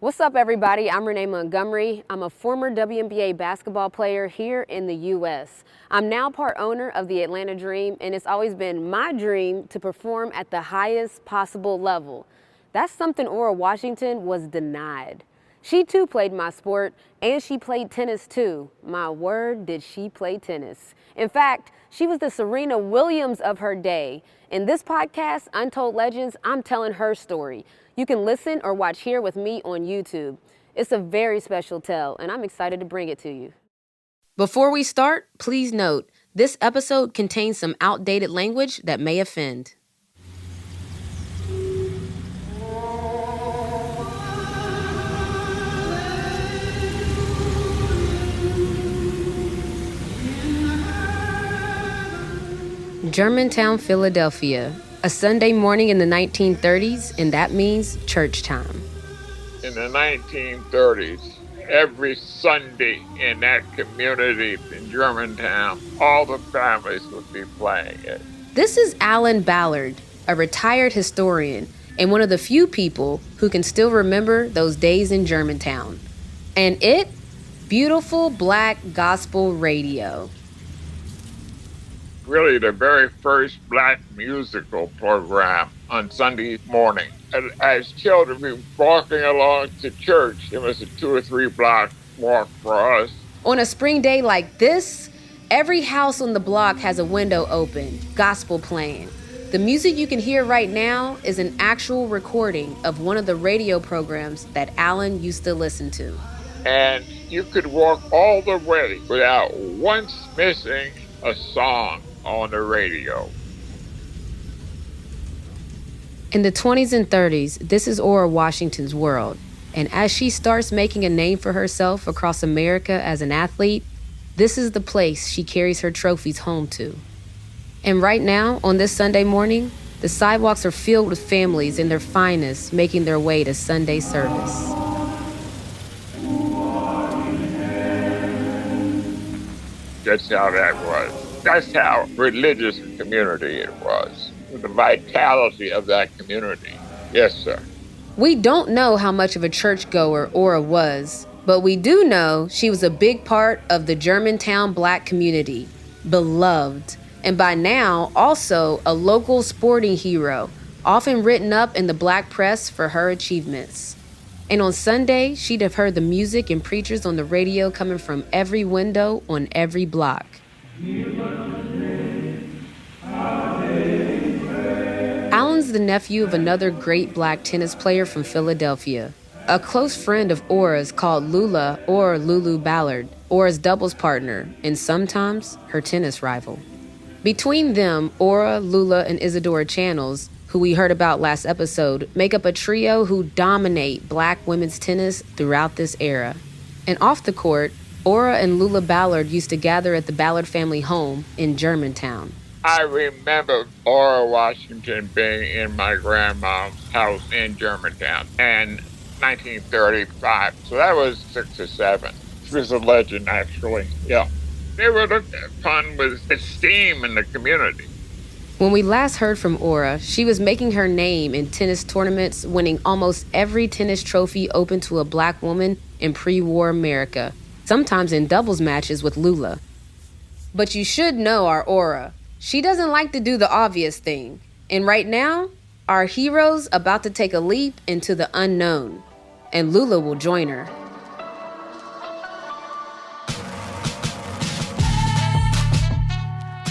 What's up, everybody? I'm Renee Montgomery. I'm a former WNBA basketball player here in the U.S. I'm now part owner of the Atlanta Dream, and it's always been my dream to perform at the highest possible level. That's something Ora Washington was denied. She too played my sport, and she played tennis too. My word, did she play tennis. In fact, she was the Serena Williams of her day. In this podcast, Untold Legends, I'm telling her story. You can listen or watch here with me on YouTube. It's a very special tale, and I'm excited to bring it to you. Before we start, please note, this episode contains some outdated language that may offend. Germantown, Philadelphia, a Sunday morning in the 1930s, and that means church time. In the 1930s, every Sunday in that community in Germantown, all the families would be playing it. This is Alan Ballard, a retired historian and one of the few people who can still remember those days in Germantown. And it, beautiful black gospel radio. Really the very first black musical program on Sunday morning. And as children, we were walking along to church. It was a 2 or 3 block walk for us. On a spring day like this, every house on the block has a window open, gospel playing. The music you can hear right now is an actual recording of one of the radio programs that Alan used to listen to. And you could walk all the way without once missing a song on the radio. In the 20s and 30s, this is Ora Washington's world. And as she starts making a name for herself across America as an athlete, this is the place she carries her trophies home to. And right now, on this Sunday morning, the sidewalks are filled with families in their finest making their way to Sunday service. That's how that was. That's how religious a community it was. The vitality of that community. Yes, sir. We don't know how much of a churchgoer Ora was, but we do know she was a big part of the Germantown black community, beloved, and by now also a local sporting hero, often written up in the black press for her achievements. And on Sunday, she'd have heard the music and preachers on the radio coming from every window on every block. Alan's the nephew of another great black tennis player from Philadelphia. A close friend of Ora's called Lula or Lulu Ballard, Ora's doubles partner, and sometimes her tennis rival. Between them, Ora, Lula, and Isadora Channels, who we heard about last episode, make up a trio who dominate black women's tennis throughout this era. And off the court, Ora and Lula Ballard used to gather at the Ballard family home in Germantown. I remember Ora Washington being in my grandma's house in Germantown in 1935. So that was 6 or 7. She was a legend, actually. Yeah. They were looked upon with esteem in the community. When we last heard from Ora, she was making her name in tennis tournaments, winning almost every tennis trophy open to a black woman in pre-war America, sometimes in doubles matches with Lula. But you should know our Ora. She doesn't like to do the obvious thing. And right now, our hero's about to take a leap into the unknown. And Lula will join her.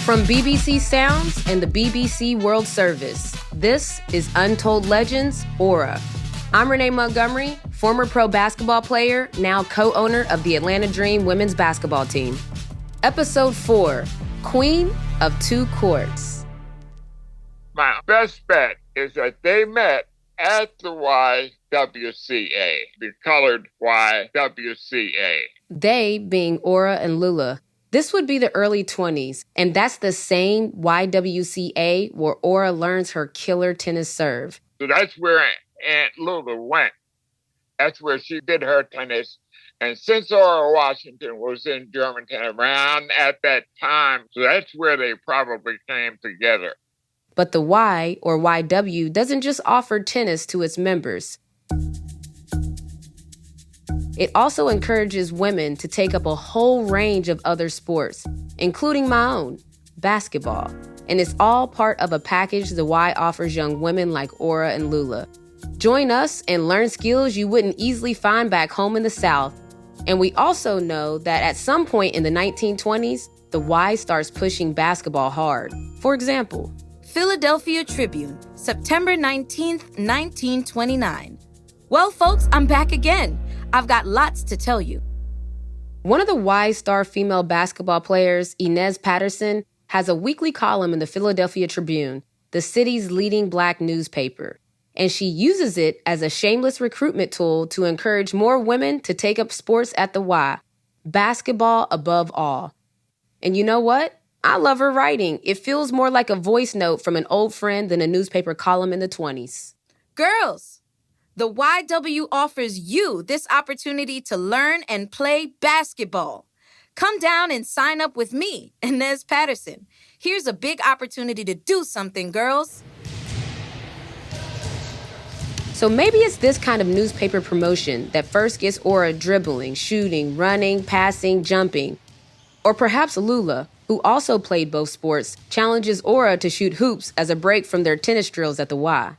From BBC Sounds and the BBC World Service, this is Untold Legends, Ora. I'm Renee Montgomery, former pro basketball player, now co-owner of the Atlanta Dream women's basketball team. Episode 4, Queen of Two Courts. My best bet is that they met at the YWCA, the colored YWCA. They being Ora and Lula. This would be the early 20s, and that's the same YWCA where Ora learns her killer tennis serve. So that's where Aunt Lula went. That's where she did her tennis. And since Ora Washington was in Germantown around at that time, so that's where they probably came together. But the Y, or YW, doesn't just offer tennis to its members. It also encourages women to take up a whole range of other sports, including my own, basketball. And it's all part of a package the Y offers young women like Aura and Lula. Join us and learn skills you wouldn't easily find back home in the South. And we also know that at some point in the 1920s, the Y starts pushing basketball hard. For example, Philadelphia Tribune, September 19th, 1929. Well, folks, I'm back again. I've got lots to tell you. One of the Y star female basketball players, Inez Patterson, has a weekly column in the Philadelphia Tribune, the city's leading Black newspaper. And she uses it as a shameless recruitment tool to encourage more women to take up sports at the Y. Basketball above all. And you know what? I love her writing. It feels more like a voice note from an old friend than a newspaper column in the 20s. Girls, the YW offers you this opportunity to learn and play basketball. Come down and sign up with me, Inez Patterson. Here's a big opportunity to do something, girls. So maybe it's this kind of newspaper promotion that first gets Aura dribbling, shooting, running, passing, jumping. Or perhaps Lula, who also played both sports, challenges Aura to shoot hoops as a break from their tennis drills at the Y.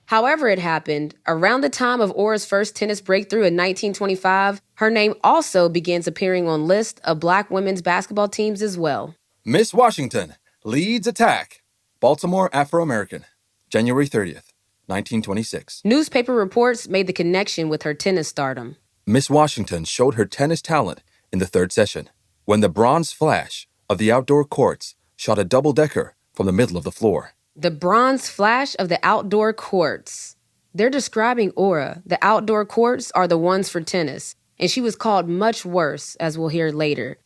However it happened, around the time of Aura's first tennis breakthrough in 1925, her name also begins appearing on lists of Black women's basketball teams as well. Miss Washington leads attack. Baltimore Afro-American, January 30th, 1926. Newspaper reports made the connection with her tennis stardom. Miss Washington showed her tennis talent in the third session when the bronze flash of the outdoor courts shot a double-decker from the middle of the floor. The bronze flash of the outdoor courts. They're describing Aura. The outdoor courts are the ones for tennis, and she was called much worse, as we'll hear later.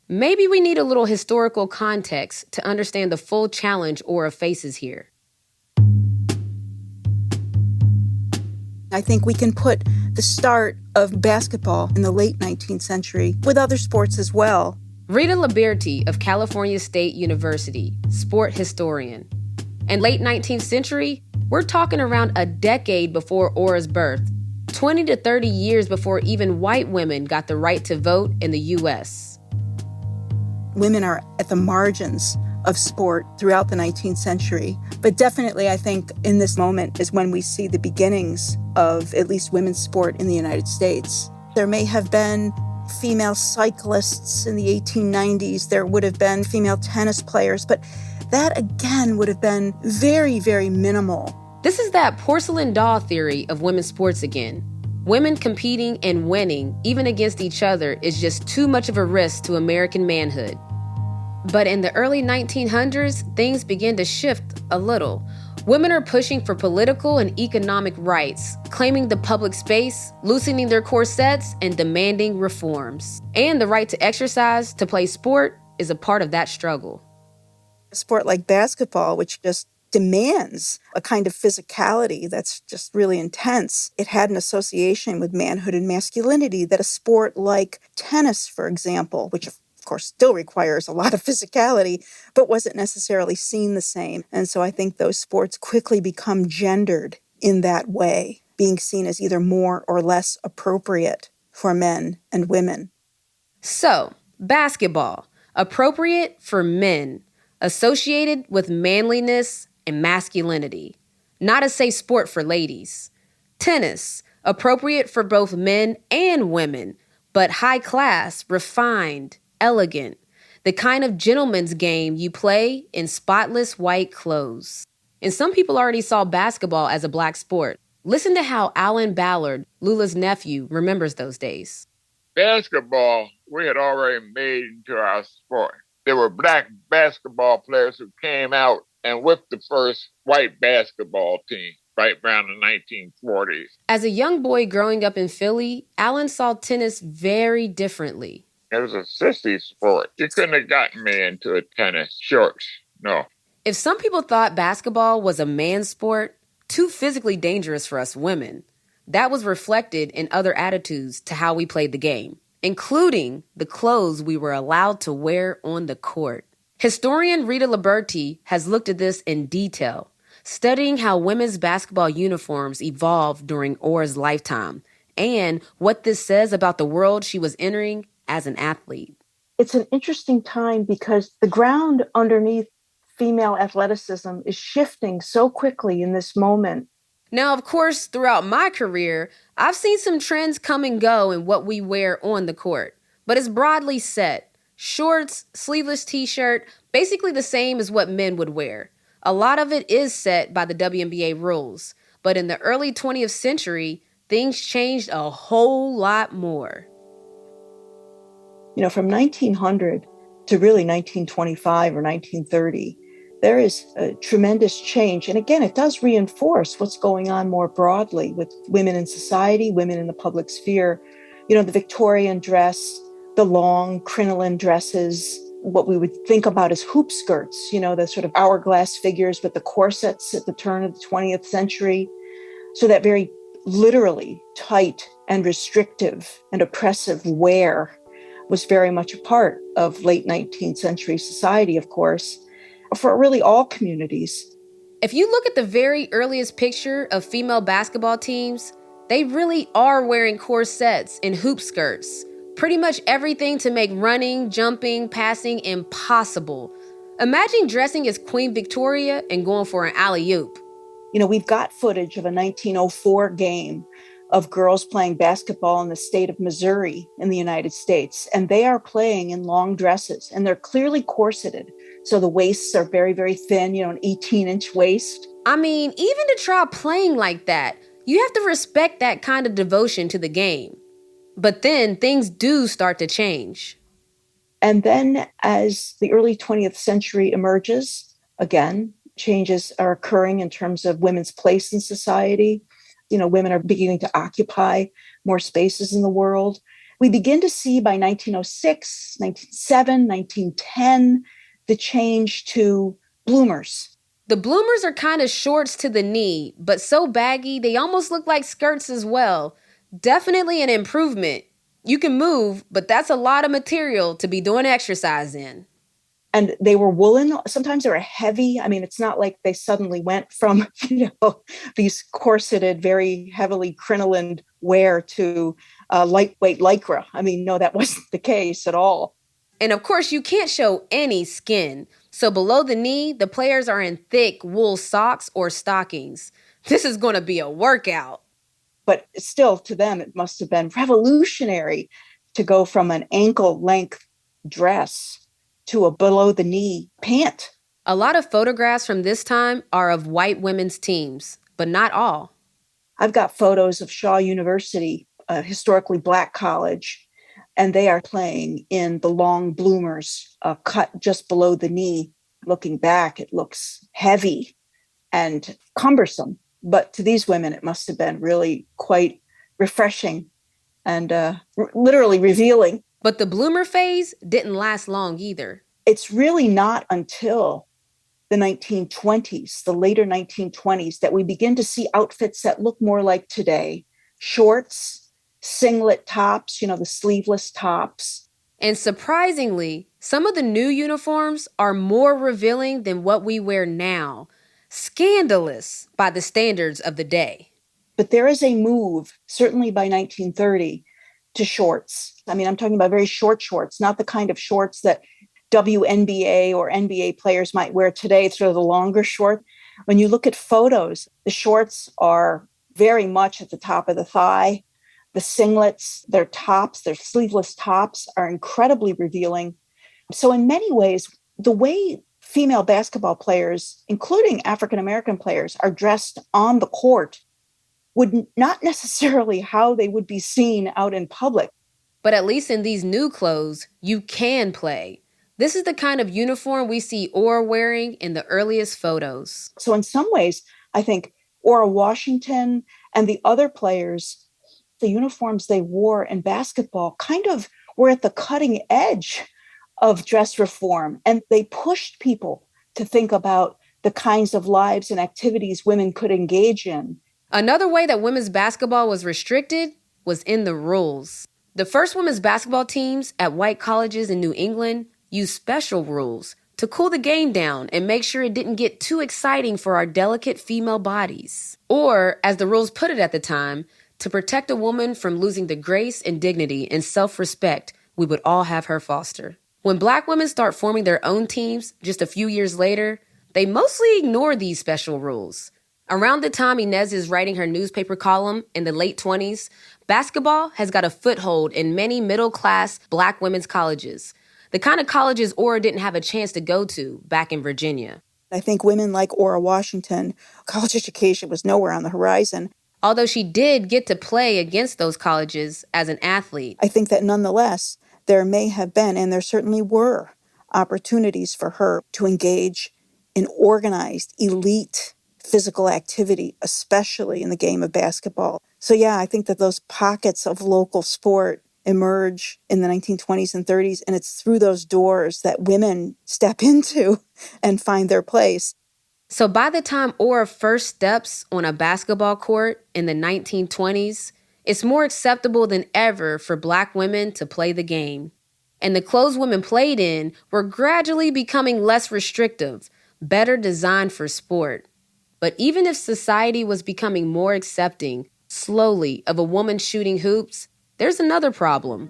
Maybe we need a little historical context to understand the full challenge Aura faces here. I think we can put the start of basketball in the late 19th century with other sports as well. Rita Liberti of California State University, sport historian. And late 19th century, we're talking around a decade before Aura's birth, 20 to 30 years before even white women got the right to vote in the U.S. Women are at the margins of sport throughout the 19th century. But definitely, I think in this moment is when we see the beginnings of at least women's sport in the United States. There may have been female cyclists in the 1890s. There would have been female tennis players, but that, again, would have been very, very minimal. This is that porcelain doll theory of women's sports again. Women competing and winning, even against each other, is just too much of a risk to American manhood. But in the early 1900s, things begin to shift a little. Women are pushing for political and economic rights, claiming the public space, loosening their corsets, and demanding reforms. And the right to exercise, to play sport, is a part of that struggle. A sport like basketball, which just demands a kind of physicality that's just really intense. It had an association with manhood and masculinity that a sport like tennis, for example, which of course still requires a lot of physicality, but wasn't necessarily seen the same. And so I think those sports quickly become gendered in that way, being seen as either more or less appropriate for men and women. So, basketball, appropriate for men, associated with manliness and masculinity, not a safe sport for ladies. Tennis, appropriate for both men and women, but high class, refined, elegant, the kind of gentleman's game you play in spotless white clothes. And some people already saw basketball as a Black sport. Listen to how Alan Ballard, Lula's nephew, remembers those days. Basketball, we had already made into our sport. There were Black basketball players who came out and whipped the first white basketball team right around the 1940s. As a young boy growing up in Philly, Alan saw tennis very differently. It was a sissy sport. You couldn't have gotten me into a tennis shorts, no. If some people thought basketball was a man's sport, too physically dangerous for us women, that was reflected in other attitudes to how we played the game, including the clothes we were allowed to wear on the court. Historian Rita Liberti has looked at this in detail, studying how women's basketball uniforms evolved during Aura's lifetime and what this says about the world she was entering as an athlete. It's an interesting time because the ground underneath female athleticism is shifting so quickly in this moment. Now, of course, throughout my career, I've seen some trends come and go in what we wear on the court, but it's broadly set. Shorts, sleeveless t-shirt, basically the same as what men would wear. A lot of it is set by the WNBA rules, but in the early 20th century, things changed a whole lot more. From 1900 to really 1925 or 1930, there is a tremendous change. And again, it does reinforce what's going on more broadly with women in society, women in the public sphere. The Victorian dress, the long crinoline dresses, what we would think about as hoop skirts, the sort of hourglass figures with the corsets at the turn of the 20th century. So that very literally tight and restrictive and oppressive wear was very much a part of late 19th century society, of course, for really all communities. If you look at the very earliest picture of female basketball teams, they really are wearing corsets and hoop skirts. Pretty much everything to make running, jumping, passing impossible. Imagine dressing as Queen Victoria and going for an alley-oop. We've got footage of a 1904 game of girls playing basketball in the state of Missouri in the United States. And they are playing in long dresses and they're clearly corseted. So the waists are very, very thin, an 18-inch waist. I mean, even to try playing like that, you have to respect that kind of devotion to the game. But then things do start to change. And then as the early 20th century emerges, again, changes are occurring in terms of women's place in society. Women are beginning to occupy more spaces in the world. We begin to see by 1906, 1907, 1910, the change to bloomers. The bloomers are kind of shorts to the knee, but so baggy, they almost look like skirts as well. Definitely an improvement. You can move, but that's a lot of material to be doing exercise in. And they were woolen. Sometimes they were heavy. I mean, it's not like they suddenly went from, these corseted, very heavily crinolined wear to lightweight lycra. I mean, no, that wasn't the case at all. And of course, you can't show any skin. So below the knee, the players are in thick wool socks or stockings. This is going to be a workout. But still, to them, it must have been revolutionary to go from an ankle-length dress to a below-the-knee pant. A lot of photographs from this time are of white women's teams, but not all. I've got photos of Shaw University, a historically Black college, and they are playing in the long bloomers, cut just below the knee. Looking back, it looks heavy and cumbersome. But to these women, it must have been really quite refreshing and literally revealing. But the bloomer phase didn't last long either. It's really not until the 1920s, the later 1920s, that we begin to see outfits that look more like today. Shorts, singlet tops, the sleeveless tops. And surprisingly, some of the new uniforms are more revealing than what we wear now. Scandalous by the standards of the day. But there is a move, certainly by 1930, to shorts. I mean, I'm talking about very short shorts, not the kind of shorts that WNBA or NBA players might wear today, sort of the longer short. When you look at photos, the shorts are very much at the top of the thigh. The singlets, their tops, their sleeveless tops are incredibly revealing. So in many ways, the way female basketball players, including African-American players, are dressed on the court would not necessarily how they would be seen out in public. But at least in these new clothes, you can play. This is the kind of uniform we see Ora wearing in the earliest photos. So in some ways, I think Ora Washington and the other players, the uniforms they wore in basketball kind of were at the cutting edge of dress reform. And they pushed people to think about the kinds of lives and activities women could engage in. Another way that women's basketball was restricted was in the rules. The first women's basketball teams at white colleges in New England used special rules to cool the game down and make sure it didn't get too exciting for our delicate female bodies. Or, as the rules put it at the time, To protect a woman from losing the grace and dignity and self-respect we would all have her foster. When Black women start forming their own teams just a few years later, they mostly ignore these special rules. Around the time Inez is writing her newspaper column in the late 20s, basketball has got a foothold in many middle-class Black women's colleges, the kind of colleges Ora didn't have a chance to go to back in Virginia. I think women like Ora Washington, college education was nowhere on the horizon. Although she did get to play against those colleges as an athlete. I think that nonetheless, there may have been, and there certainly were, opportunities for her to engage in organized, elite physical activity, especially in the game of basketball. So yeah, I think that those pockets of local sport emerge in the 1920s and 30s, and it's through those doors that women step into and find their place. So by the time Ora first steps on a basketball court in the 1920s, it's more acceptable than ever for Black women to play the game. And the clothes women played in were gradually becoming less restrictive, better designed for sport. But even if society was becoming more accepting, slowly, of a woman shooting hoops, there's another problem.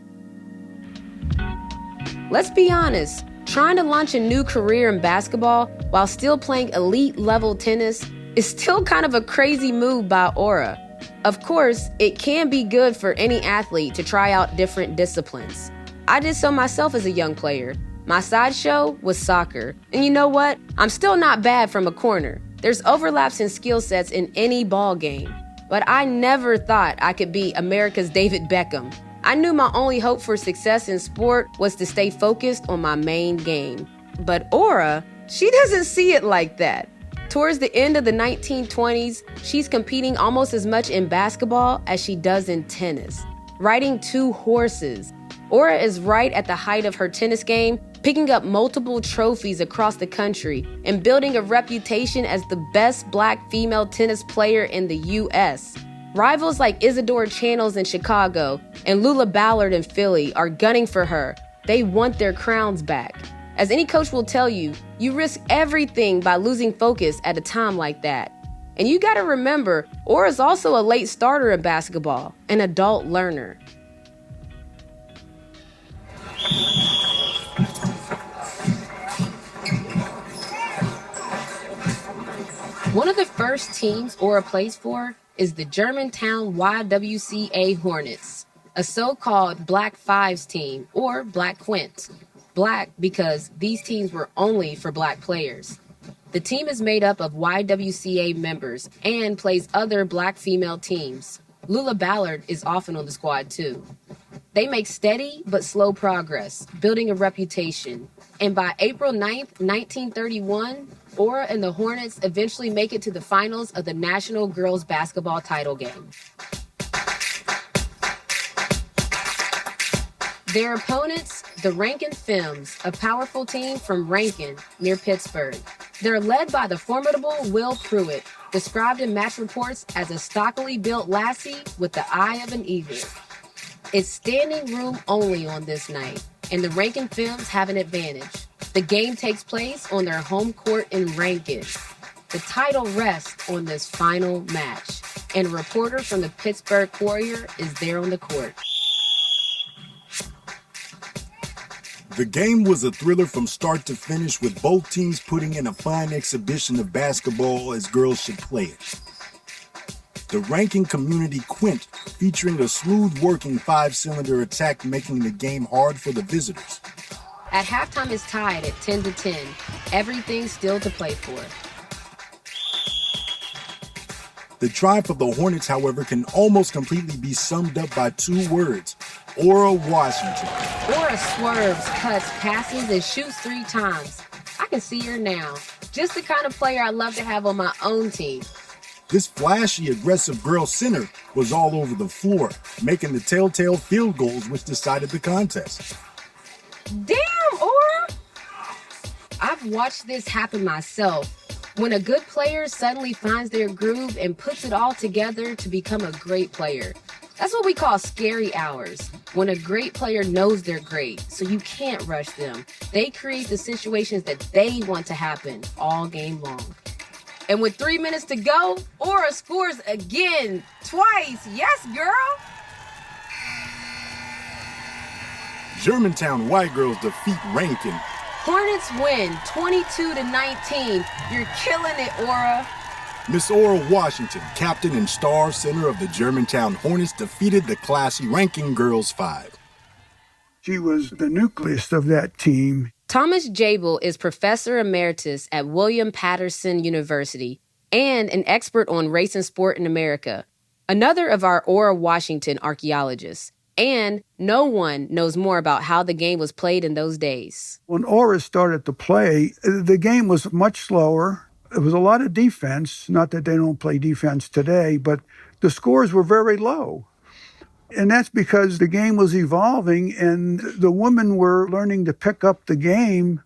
Let's be honest, trying to launch a new career in basketball while still playing elite-level tennis is still kind of a crazy move by Ora. Of course, it can be good for any athlete to try out different disciplines. I did so myself as a young player. My sideshow was soccer. And you know what? I'm still not bad from a corner. There's overlaps in skill sets in any ball game. But I never thought I could be America's David Beckham. I knew my only hope for success in sport was to stay focused on my main game. But Ora, she doesn't see it like that. Towards the end of the 1920s, she's competing almost as much in basketball as she does in tennis. Riding two horses. Ora is right at the height of her tennis game, picking up multiple trophies across the country and building a reputation as the best Black female tennis player in the U.S. Rivals like Isadora Channels in Chicago and Lula Ballard in Philly are gunning for her. They want their crowns back. As any coach will tell you, you risk everything by losing focus at a time like that. And you gotta remember, Ora's also a late starter in basketball, an adult learner. One of the first teams Ora plays for is the Germantown YWCA Hornets, a so-called Black Fives team, or Black Quints. Black because these teams were only for Black players. The team is made up of YWCA members and plays other Black female teams. Lula Ballard is often on the squad too. They make steady but slow progress, building a reputation. And by April 9th, 1931, Ora and the Hornets eventually make it to the finals of the National Girls Basketball title game. Their opponents, the Rankin Femmes, a powerful team from Rankin, near Pittsburgh. They're led by the formidable Will Pruitt, described in match reports as a stockily built lassie with the eye of an eagle. It's standing room only on this night, and the Rankin Femmes have an advantage. The game takes place on their home court in Rankin. The title rests on this final match, and a reporter from the Pittsburgh Courier is there on the court. The game was a thriller from start to finish, with both teams putting in a fine exhibition of basketball as girls should play it. The Rankin Community Quint, featuring a smooth-working 5-cylinder attack, making the game hard for the visitors. At halftime, it's tied at 10-10. Everything still to play for. The triumph of the Hornets, however, can almost completely be summed up by two words: Ora Washington. Ora swerves, cuts, passes, and shoots 3 times. I can see her now. Just the kind of player I love to have on my own team. This flashy, aggressive girl center was all over the floor, making the telltale field goals which decided the contest. Damn, Ora! I've watched this happen myself. When a good player suddenly finds their groove and puts it all together to become a great player. That's what we call scary hours. When a great player knows they're great, so you can't rush them. They create the situations that they want to happen all game long. And with 3 minutes to go, Aura scores again, twice. Yes, girl. Germantown White Girls defeat Rankin. Hornets win 22-19. You're killing it, Aura. Miss Aura Washington, captain and star center of the Germantown Hornets, defeated the classy Rankin Girls 5. She was the nucleus of that team. Thomas Jabel is professor emeritus at William Patterson University and an expert on race and sport in America. Another of our Aura Washington archaeologists. And no one knows more about how the game was played in those days. When Aura started to play, the game was much slower. It was a lot of defense. Not that they don't play defense today, but the scores were very low. And that's because the game was evolving and the women were learning to pick up the game.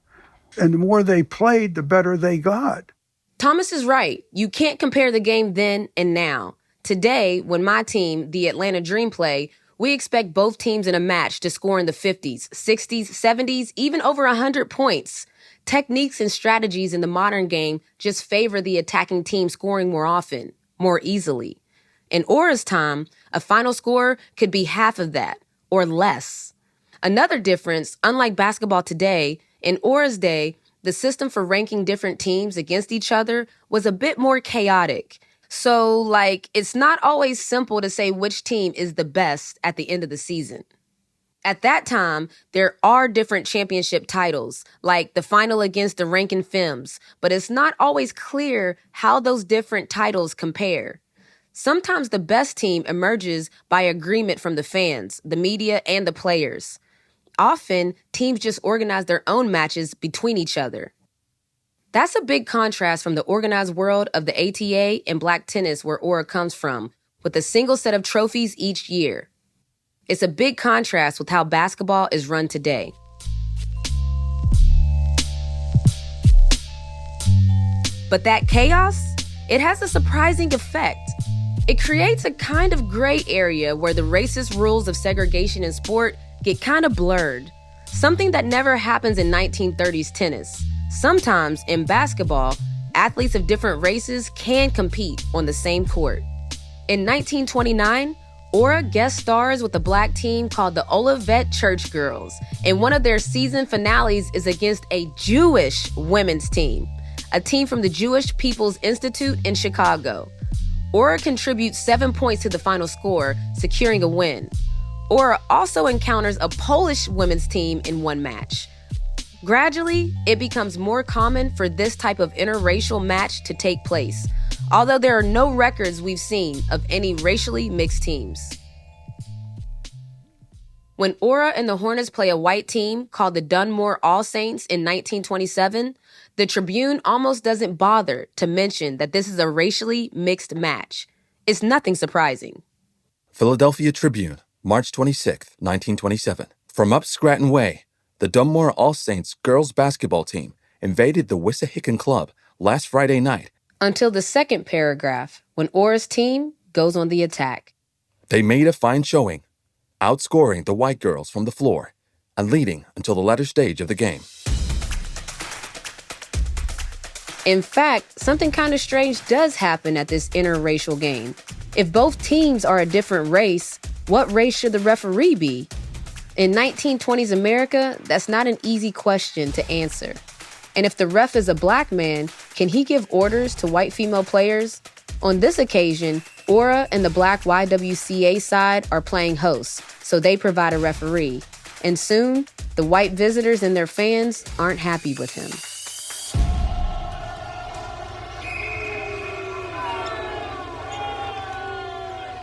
And the more they played, the better they got. Thomas is right. You can't compare the game then and now. Today, when my team, the Atlanta Dream, play, we expect both teams in a match to score in the 50s, 60s, 70s, even over 100 points. Techniques and strategies in the modern game just favor the attacking team scoring more often, more easily. In Aura's time, a final score could be half of that, or less. Another difference, unlike basketball today, in Aura's day, the system for ranking different teams against each other was a bit more chaotic. So, it's not always simple to say which team is the best at the end of the season. At that time, there are different championship titles, like the final against the Rankin Femmes, but it's not always clear how those different titles compare. Sometimes the best team emerges by agreement from the fans, the media, and the players. Often, teams just organize their own matches between each other. That's a big contrast from the organized world of the ATA and black tennis where Aura comes from, with a single set of trophies each year. It's a big contrast with how basketball is run today. But that chaos, it has a surprising effect. It creates a kind of gray area where the racist rules of segregation in sport get kind of blurred, something that never happens in 1930s tennis. Sometimes, in basketball, athletes of different races can compete on the same court. In 1929, Aura guest stars with a black team called the Olivet Church Girls, and one of their season finales is against a Jewish women's team, a team from the Jewish People's Institute in Chicago. Aura contributes 7 points to the final score, securing a win. Aura also encounters a Polish women's team in one match. Gradually, it becomes more common for this type of interracial match to take place, although there are no records we've seen of any racially mixed teams. When Aura and the Hornets play a white team called the Dunmore All Saints in 1927, the Tribune almost doesn't bother to mention that this is a racially mixed match. It's nothing surprising. Philadelphia Tribune, March 26, 1927. From up Scranton Way, the Dunmore All Saints girls basketball team invaded the Wissahickon Club last Friday night. Until the second paragraph, when Aura's team goes on the attack. They made a fine showing, outscoring the white girls from the floor and leading until the latter stage of the game. In fact, something kind of strange does happen at this interracial game. If both teams are a different race, what race should the referee be? In 1920s America, that's not an easy question to answer. And if the ref is a black man, can he give orders to white female players? On this occasion, Aura and the black YWCA side are playing hosts, so they provide a referee. And soon, the white visitors and their fans aren't happy with him.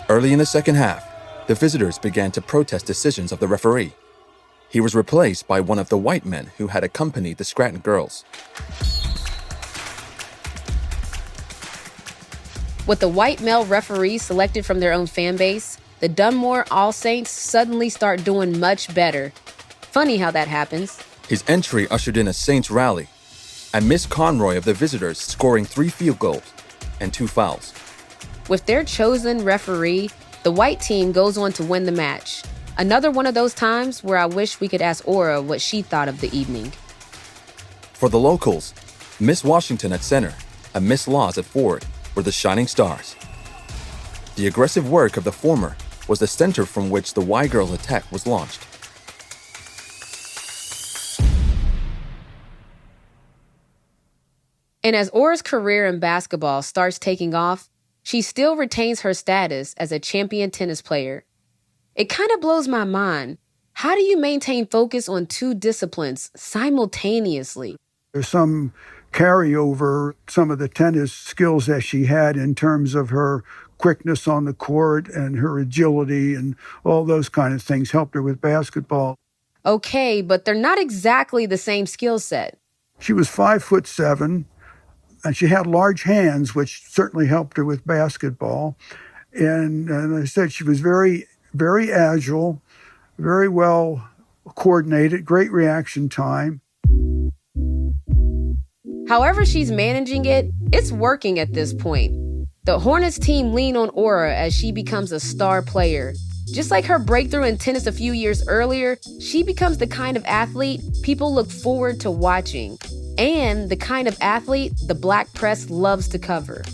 Early in the second half, the visitors began to protest decisions of the referee. He was replaced by one of the white men who had accompanied the Scranton girls. With the white male referee selected from their own fan base, the Dunmore All Saints suddenly start doing much better. Funny how that happens. His entry ushered in a Saints rally, and Miss Conroy of the visitors scoring 3 field goals and 2 fouls. With their chosen referee, the white team goes on to win the match. Another one of those times where I wish we could ask Aura what she thought of the evening. For the locals, Miss Washington at center and Miss Laws at Ford were the shining stars. The aggressive work of the former was the center from which the Y Girls attack was launched. And as Ora's career in basketball starts taking off, she still retains her status as a champion tennis player. It kind of blows my mind. How do you maintain focus on two disciplines simultaneously? There's some carryover, some of the tennis skills that she had in terms of her quickness on the court and her agility and all those kind of things helped her with basketball. Okay, but they're not exactly the same skill set. She was 5'7", and she had large hands, which certainly helped her with basketball. And I said she was very, very agile, very well coordinated, great reaction time. However she's managing it, it's working at this point. The Hornets team lean on Ora as she becomes a star player. Just like her breakthrough in tennis a few years earlier, she becomes the kind of athlete people look forward to watching. And the kind of athlete the black press loves to cover.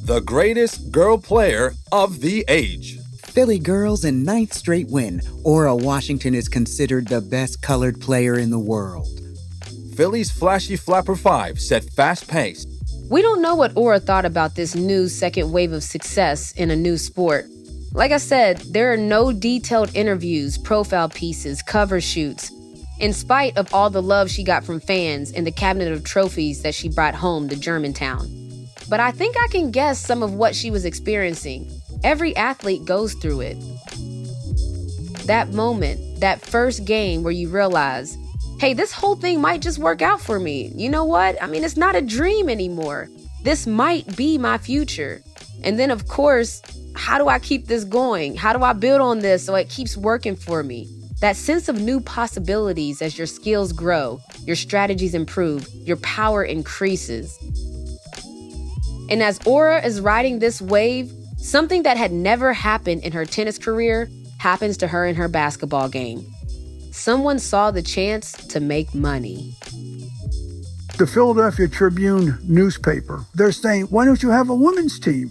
The greatest girl player of the age. Philly girls in 9th straight win. Ora Washington is considered the best colored player in the world. Philly's flashy flapper 5 set fast pace. We don't know what Ora thought about this new second wave of success in a new sport. Like I said, there are no detailed interviews, profile pieces, cover shoots. In spite of all the love she got from fans and the cabinet of trophies that she brought home to Germantown. But I think I can guess some of what she was experiencing. Every athlete goes through it. That moment, that first game where you realize, hey, this whole thing might just work out for me. You know what? I mean, it's not a dream anymore. This might be my future. And then, of course, how do I keep this going? How do I build on this so it keeps working for me? That sense of new possibilities as your skills grow, your strategies improve, your power increases. And as Ora is riding this wave, something that had never happened in her tennis career happens to her in her basketball game. Someone saw the chance to make money. The Philadelphia Tribune newspaper, they're saying, why don't you have a women's team?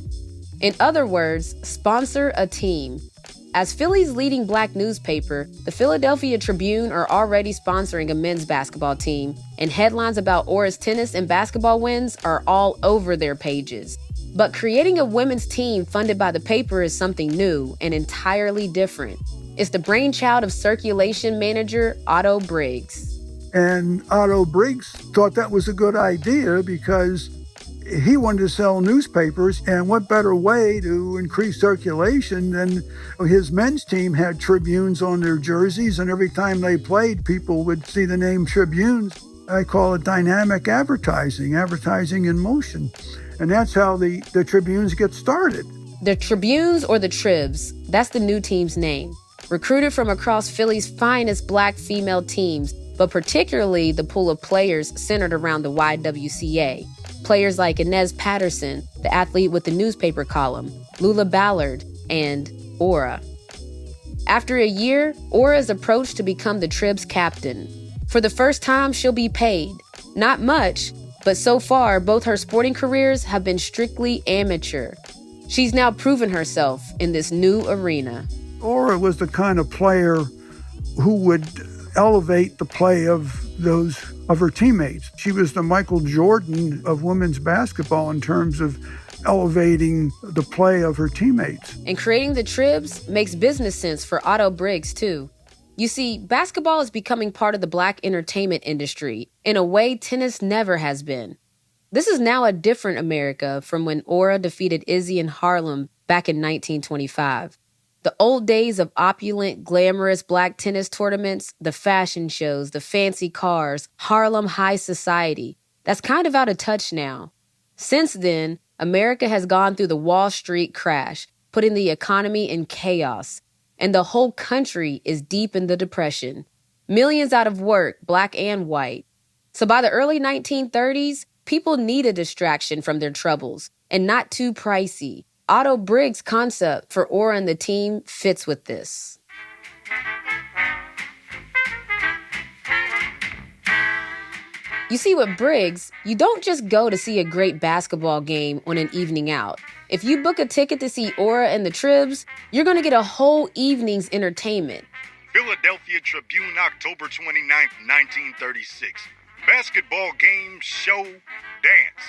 In other words, sponsor a team. As Philly's leading black newspaper, the Philadelphia Tribune are already sponsoring a men's basketball team, and headlines about Ora's tennis and basketball wins are all over their pages. But creating a women's team funded by the paper is something new and entirely different. It's the brainchild of circulation manager Otto Briggs. And Otto Briggs thought that was a good idea because he wanted to sell newspapers, and what better way to increase circulation than his men's team had Tribunes on their jerseys, and every time they played, people would see the name Tribunes. I call it dynamic advertising, advertising in motion. And that's how the Tribunes get started. The Tribunes, or the Tribs, that's the new team's name. Recruited from across Philly's finest black female teams, but particularly the pool of players centered around the YWCA. Players like Inez Patterson, the athlete with the newspaper column, Lula Ballard, and Ora. After a year, Ora is approached to become the Trib's captain. For the first time, she'll be paid. Not much, but so far, both her sporting careers have been strictly amateur. She's now proven herself in this new arena. Ora was the kind of player who would elevate the play of her teammates. She was the Michael Jordan of women's basketball in terms of elevating the play of her teammates. And creating the Tribs makes business sense for Otto Briggs, too. You see, basketball is becoming part of the black entertainment industry in a way tennis never has been. This is now a different America from when Ora defeated Izzy in Harlem back in 1925. The old days of opulent, glamorous black tennis tournaments, the fashion shows, the fancy cars, Harlem high society, that's kind of out of touch now. Since then, America has gone through the Wall Street crash, putting the economy in chaos, and the whole country is deep in the Depression. Millions out of work, black and white. So by the early 1930s, people need a distraction from their troubles, and not too pricey. Otto Briggs' concept for Ora and the team fits with this. You see, with Briggs, you don't just go to see a great basketball game on an evening out. If you book a ticket to see Aura and the Tribs, you're going to get a whole evening's entertainment. Philadelphia Tribune, October 29th, 1936. Basketball game, show, dance.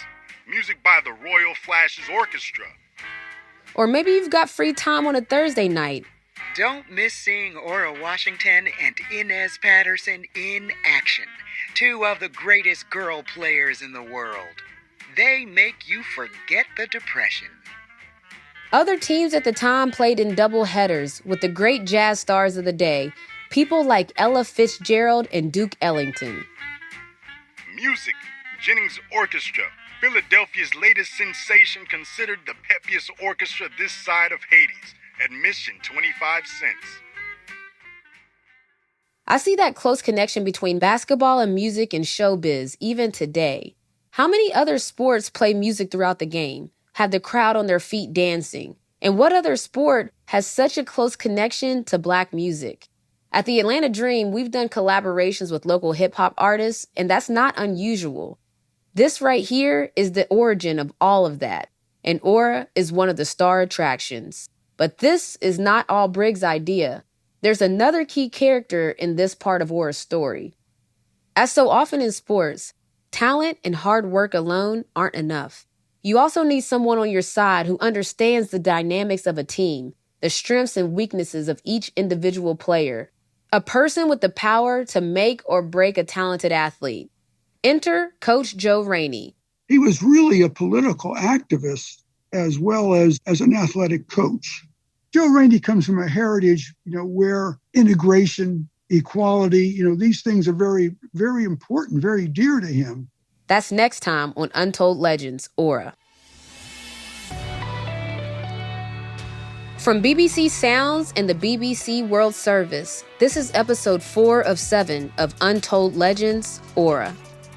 Music by the Royal Flashes Orchestra. Or maybe you've got free time on a Thursday night. Don't miss seeing Ora Washington and Inez Patterson in action, two of the greatest girl players in the world. They make you forget the depression. Other teams at the time played in double headers with the great jazz stars of the day, people like Ella Fitzgerald and Duke Ellington. Music, Jennings Orchestra, Philadelphia's latest sensation, considered the peppiest orchestra this side of Hades. Admission 25 cents. I see that close connection between basketball and music and showbiz even today. How many other sports play music throughout the game, have the crowd on their feet dancing? And what other sport has such a close connection to Black music? At the Atlanta Dream, we've done collaborations with local hip-hop artists, and that's not unusual. This right here is the origin of all of that, and Aura is one of the star attractions. But this is not all Briggs' idea. There's another key character in this part of Aura's story. As so often in sports, talent and hard work alone aren't enough. You also need someone on your side who understands the dynamics of a team, the strengths and weaknesses of each individual player, a person with the power to make or break a talented athlete. Enter Coach Joe Rainey. He was really a political activist as well as an athletic coach. Joe Rainey comes from a heritage, where integration, equality, these things are very, very important, very dear to him. That's next time on Untold Legends, Aura. From BBC Sounds and the BBC World Service, this is episode 4 of 7 of Untold Legends, Aura.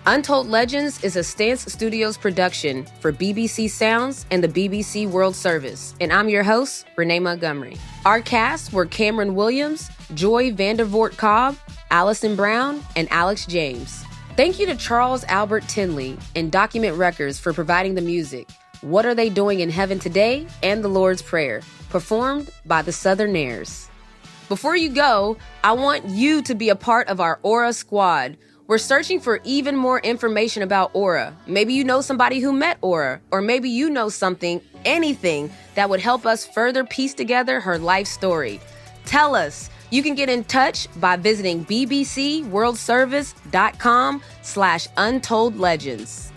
Untold Legends is a Stance Studios production for BBC Sounds and the BBC World Service, and I'm your host, Renee Montgomery. Our cast were Cameron Williams, Joy Vandervoort Cobb, Allison Brown, and Alex James. Thank you to Charles Albert Tinley and Document Records for providing the music. What Are They Doing in Heaven Today? And The Lord's Prayer, performed by the Southerners. Before you go, I want you to be a part of our Aura squad. We're searching for even more information about Aura. Maybe you know somebody who met Aura, or maybe you know something, anything, that would help us further piece together her life story. Tell us. You can get in touch by visiting bbcworldservice.com/untoldlegends.